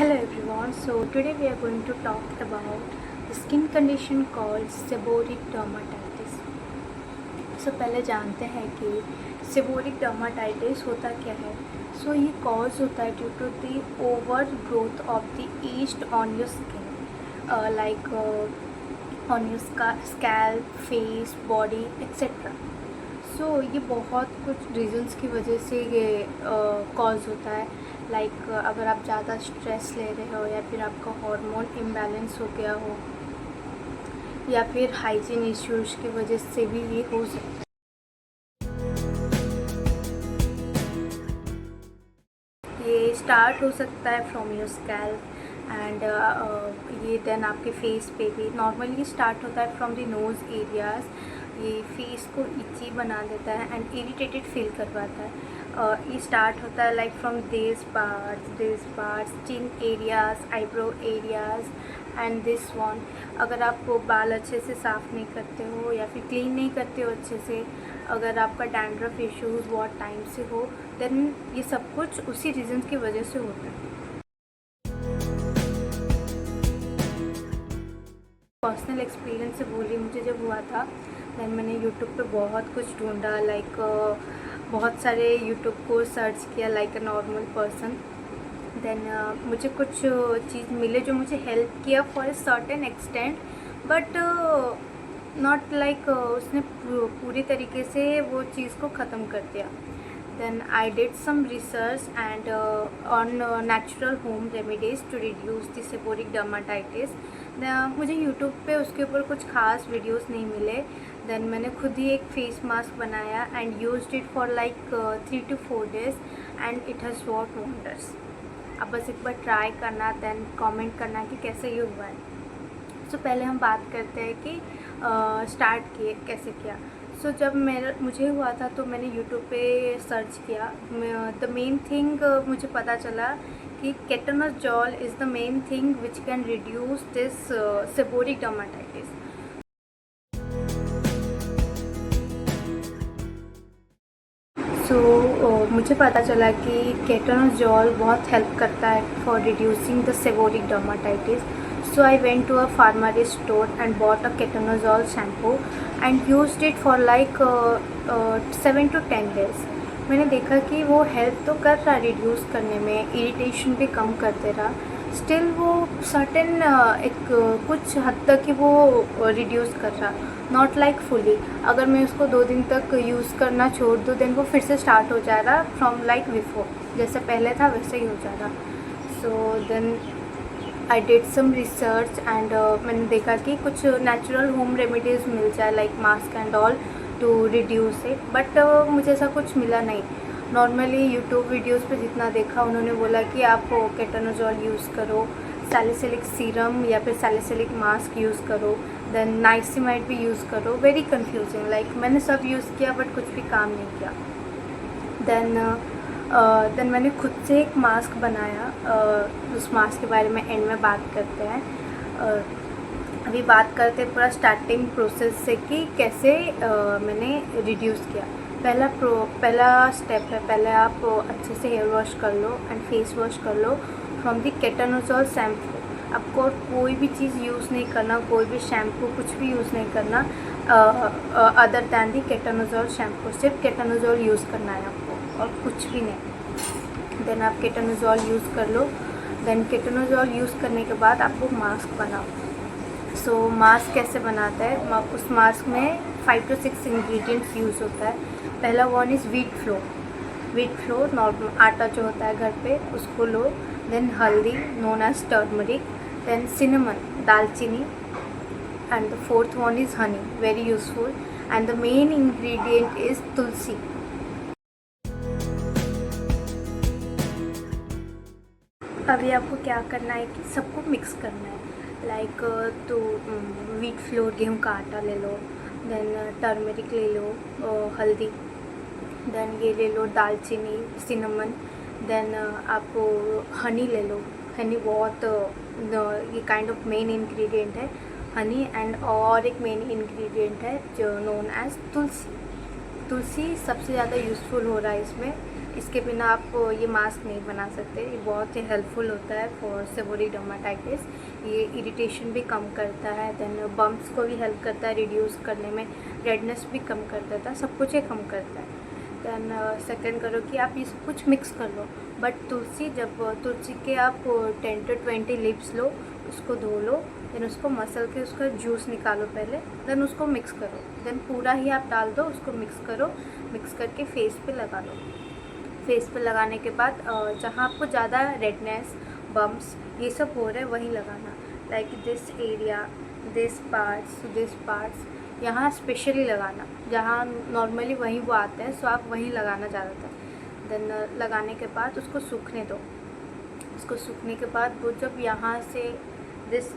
Hello everyone. So today we are going to talk about the skin condition called seborrheic dermatitis. So पहले जानते हैं कि seborrheic dermatitis होता क्या है. So ये cause होता है due to the overgrowth of the yeast on your skin, on your scalp, face, body, etc. So ये बहुत कुछ रीजंस की वजह से ये कॉज होता है. अगर आप ज़्यादा स्ट्रेस ले रहे हो या फिर आपका हार्मोन इम्बैलेंस हो गया हो या फिर हाइजीन इश्यूज की वजह से भी ये हो सकता है. ये स्टार्ट हो सकता है फ्रॉम योर स्कैल्प एंड ये देन आपके फेस पे भी. नॉर्मली स्टार्ट होता है फ्रॉम द नोज़ एरियाज़. ये फेस को इची बना देता है एंड इरिटेटेड फील करवाता है. ये स्टार्ट होता है from this parts, chin areas, eyebrow areas and this one. अगर आप बाल अच्छे से साफ़ नहीं करते हो या फिर क्लीन नहीं करते हो अच्छे से, अगर आपका डैंड्रफ इश्यूज़ बहुत टाइम से हो, देन ये सब कुछ उसी रीज़न की वजह से होता है. पर्सनल एक्सपीरियंस से बोली, मुझे जब हुआ था देन मैंने यूट्यूब पे बहुत कुछ ढूंढा. बहुत सारे यूट्यूब को सर्च किया like a normal person. Then मुझे कुछ चीज़ मिले जो मुझे हेल्प किया for a certain extent, but not उसने पूरी तरीके से वो चीज़ को ख़त्म कर दिया. Then I did some research and on natural home remedies to reduce the seborrheic dermatitis. मुझे YouTube पे उसके ऊपर कुछ खास वीडियोस नहीं मिले. देन मैंने खुद ही एक फेस मास्क बनाया and used it for 3 to 4 days and it has work wonders. अब बस एक बार ट्राई करना, देन कमेंट करना कि कैसे ये हुआ है. सो पहले हम बात करते हैं कि स्टार्ट किए कैसे किया. सो जब मुझे हुआ था तो मैंने यूट्यूब पे सर्च किया. द मेन थिंग मुझे पता चला कि ketoconazole is the main thing which can reduce this seborrhoeic dermatitis. So मुझे पता चला कि केटोनोजोल बहुत हेल्प करता है for reducing the seborrhoeic dermatitis. So I went to a pharmacy store and bought a ketonazole shampoo and used it for 7 to 10 days. मैंने देखा कि वो हेल्प तो कर रहा रिड्यूस करने में, इरिटेशन भी कम कर दे रहा. स्टिल वो सर्टेन कुछ हद तक ही वो रिड्यूस कर रहा, नॉट फुली. अगर मैं उसको 2 दिन तक यूज़ करना छोड़ दूँ देन वो फिर से स्टार्ट हो जा रहा फ्रॉम बिफोर. जैसे पहले था वैसे ही हो जा रहा. So then I did some research and मैंने देखा कि कुछ नेचुरल होम रेमेडीज़ मिल जाए mask and all to reduce it, but मुझे ऐसा कुछ मिला नहीं. नॉर्मली यूट्यूब वीडियोस पे जितना देखा उन्होंने बोला कि आप केटोनोजोल यूज़ करो, सैलिसिलिक सीरम या फिर सैलिसिलिक मास्क यूज़ करो, देन नाइसिमाइड भी यूज़ करो. Very confusing. मैंने सब यूज़ किया बट कुछ भी काम नहीं किया. देन मैंने खुद से एक मास्क बनाया. उस मास्क के बारे में एंड में बात करते हैं. अभी बात करते हैं पूरा स्टार्टिंग प्रोसेस से कि कैसे मैंने रिड्यूस किया. पहला स्टेप है, पहले आप अच्छे से हेयर वॉश कर लो एंड फेस वॉश कर लो फ्रॉम दी केटोनोजोल शैम्पू. आपको कोई भी चीज़ यूज़ नहीं करना, कोई भी शैम्पू कुछ भी यूज़ नहीं करना अदर दैन दी केटोनोजोल शैम्पू. सिर्फ केटोनोजोल यूज़ करना है आपको और कुछ भी नहीं. देन आप केटोनोजोल यूज़ कर लो. देन केटोनोजोल यूज़ करने के बाद आप वो मास्क बनाओ. सो मास्क कैसे बनाता है, उस मास्क में 5 to 6 इंग्रेडिएंट्स यूज़ होता है. पहला one is wheat flour normal आटा जो होता है घर पे उसको लो. देन हल्दी known as turmeric. Then cinnamon दालचीनी and the fourth one is honey, very useful. And the main ingredient is tulsi. अभी आपको क्या करना है कि सबको मिक्स करना है. तो व्हीट फ्लोर गेहूं का आटा ले लो, देन टर्मरिक ले लो, हल्दी, देन ये ले लो दालचीनी, सिनेमन. देन आप हनी ले लो. हनी बहुत ये काइंड ऑफ मेन इंग्रेडिएंट है हनी. एंड और एक मेन इंग्रेडिएंट है जो नोन एज तुलसी. तुलसी सबसे ज़्यादा यूज़फुल हो रहा है इसमें। इसके बिना आप ये मास्क नहीं बना सकते। ये बहुत ही हेल्पफुल होता है फॉर सेबोरिक डर्माटाइटिस। ये इरिटेशन भी कम करता है, देन बम्प्स को भी हेल्प करता है रिड्यूस करने में, रेडनेस भी कम कर देता है, सब कुछ ये कम करता है। देन सेकंड करो कि आप ये सब कुछ मिक्स कर लो। बट तुलसी के आप 10 to 20 लीव्स लो, उसको धो लो, देन उसको मसल के उसका जूस निकालो पहले, देन उसको मिक्स करो, देन पूरा ही आप डाल दो, उसको मिक्स करो, मिक्स करके फेस पे लगा लो। फेस पे लगाने के बाद जहाँ आपको ज़्यादा रेडनेस, बम्प्स ये सब हो रहे हैं वहीं लगाना, like this area, this parts यहाँ स्पेशली लगाना, जहाँ नॉर्मली वहीं वो आते हैं, सो आप वहीं लगाना ज़्यादातर। देन लगाने के बाद उसको सूखने दो। उसको सूखने के बाद वो जब यहाँ से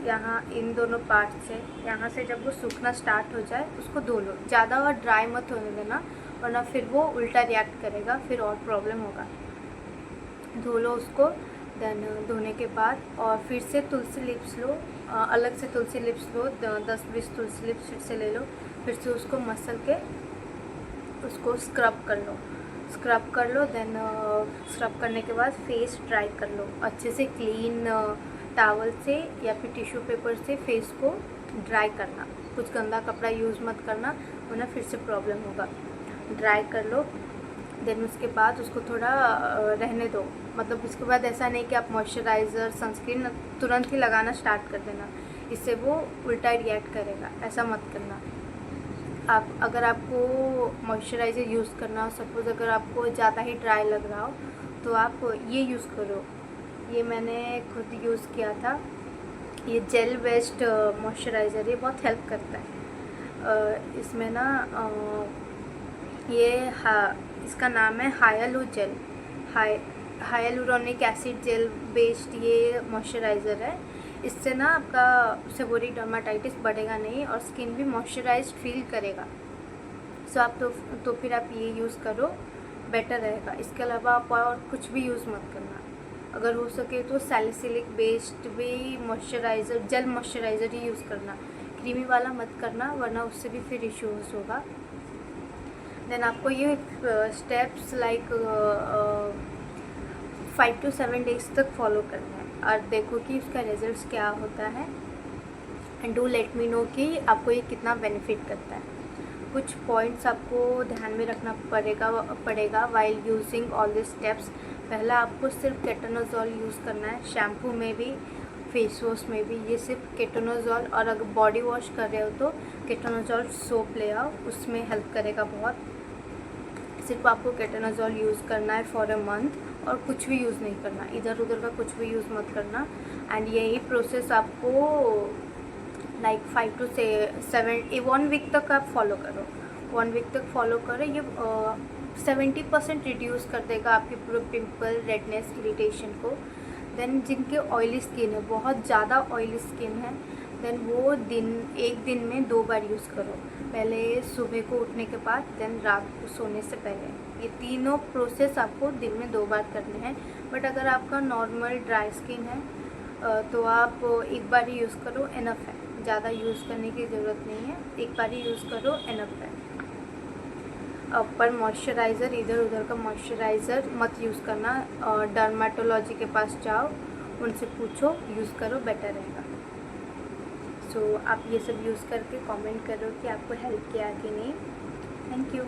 यहाँ इन दोनों पार्ट से यहाँ से जब वो सूखना स्टार्ट हो जाए उसको धो लो। ज़्यादा और ड्राई मत होने देना, वरना फिर वो उल्टा रिएक्ट करेगा, फिर और प्रॉब्लम होगा। धो लो उसको। देन धोने के बाद और फिर से तुलसी लिप्स लो, अलग से तुलसी लिप्स लो, 10-20 तुलसी लिप्स फिर से ले लो, फिर से उसको मसल के उसको स्क्रब कर लो। देन स्क्रब करने के बाद फेस ड्राई कर लो अच्छे से, क्लीन टॉवल से या फिर टिश्यू पेपर से फेस को ड्राई करना। कुछ गंदा कपड़ा यूज़ मत करना, वरना फिर से प्रॉब्लम होगा। ड्राई कर लो। देन उसके बाद उसको थोड़ा रहने दो, मतलब उसके बाद ऐसा नहीं कि आप मॉइस्चराइज़र, सनस्क्रीन तुरंत ही लगाना स्टार्ट कर देना, इससे वो उल्टा रिएक्ट करेगा, ऐसा मत करना। अगर आपको मॉइस्चराइज़र यूज़ करना हो, सपोज़ अगर आपको ज़्यादा ही ड्राई लग रहा हो, तो आप ये यूज़ करो। ये मैंने खुद यूज़ किया था, ये जेल बेस्ड मॉइस्चराइज़र, ये बहुत हेल्प करता है। इसमें ना इसका नाम है हाइलुरोनिक एसिड जेल बेस्ड ये मॉइस्चराइज़र है। इससे ना आपका सेबोरिक डर्माटाइटिस बढ़ेगा नहीं और स्किन भी मॉइस्चराइज्ड फील करेगा। सो आप तो फिर आप ये यूज़ करो, बेटर रहेगा। इसके अलावा आप और कुछ भी यूज़ मत करना। अगर हो सके तो सैलिसिलिक बेस्ड भी मॉइस्चराइज़र, जेल मॉइस्चराइज़र ही यूज़ करना, क्रीमी वाला मत करना, वरना उससे भी फिर इश्यूज़ होगा। देन आपको ये स्टेप्स लाइक 5 to 7 डेज़ तक फॉलो करना है और देखो कि उसका रिजल्ट्स क्या होता है। And do let me know कि आपको ये कितना बेनिफिट करता है। कुछ पॉइंट्स आपको ध्यान में रखना पड़ेगा while using all this steps. पहला, आपको सिर्फ केटोनोजॉल यूज़ करना है, शैम्पू में भी, फेस वॉश में भी। ये सिर्फ केटोनोजॉल, और अगर बॉडी वॉश कर रहे हो तो केटोनोजॉल सोप ले आओ, उसमें हेल्प करेगा बहुत। सिर्फ आपको केटोनोजॉल यूज़ करना है फॉर अ मंथ, और कुछ भी यूज़ नहीं करना, इधर उधर का कुछ भी यूज़ मत करना। एंड यही प्रोसेस आपको लाइक 5 to 1 वीक तक आप फॉलो करो। 1 वीक तक फॉलो करो। ये 70% रिड्यूस कर देगा आपके पूरे पिंपल, रेडनेस, इरिटेशन को। देन जिनके ऑयली स्किन है, बहुत ज़्यादा ऑयली स्किन है, देन वो एक दिन में 2 बार यूज़ करो। पहले सुबह को उठने के बाद, देन रात को सोने से पहले। ये तीनों प्रोसेस आपको दिन में 2 बार करने हैं। बट अगर आपका नॉर्मल ड्राई स्किन है तो आप एक बार ही यूज़ करो, इनफ है। ज़्यादा यूज़ करने की ज़रूरत नहीं है, एक बार ही यूज़ करो, इनफ है। पर मॉइस्चराइज़र, इधर उधर का मॉइस्चराइज़र मत यूज़ करना। डर्माटोलॉजी के पास जाओ, उनसे पूछो, यूज़ करो, बेटर रहेगा। सो आप ये सब यूज़ करके कमेंट करो कि आपको हेल्प किया कि नहीं। Thank you.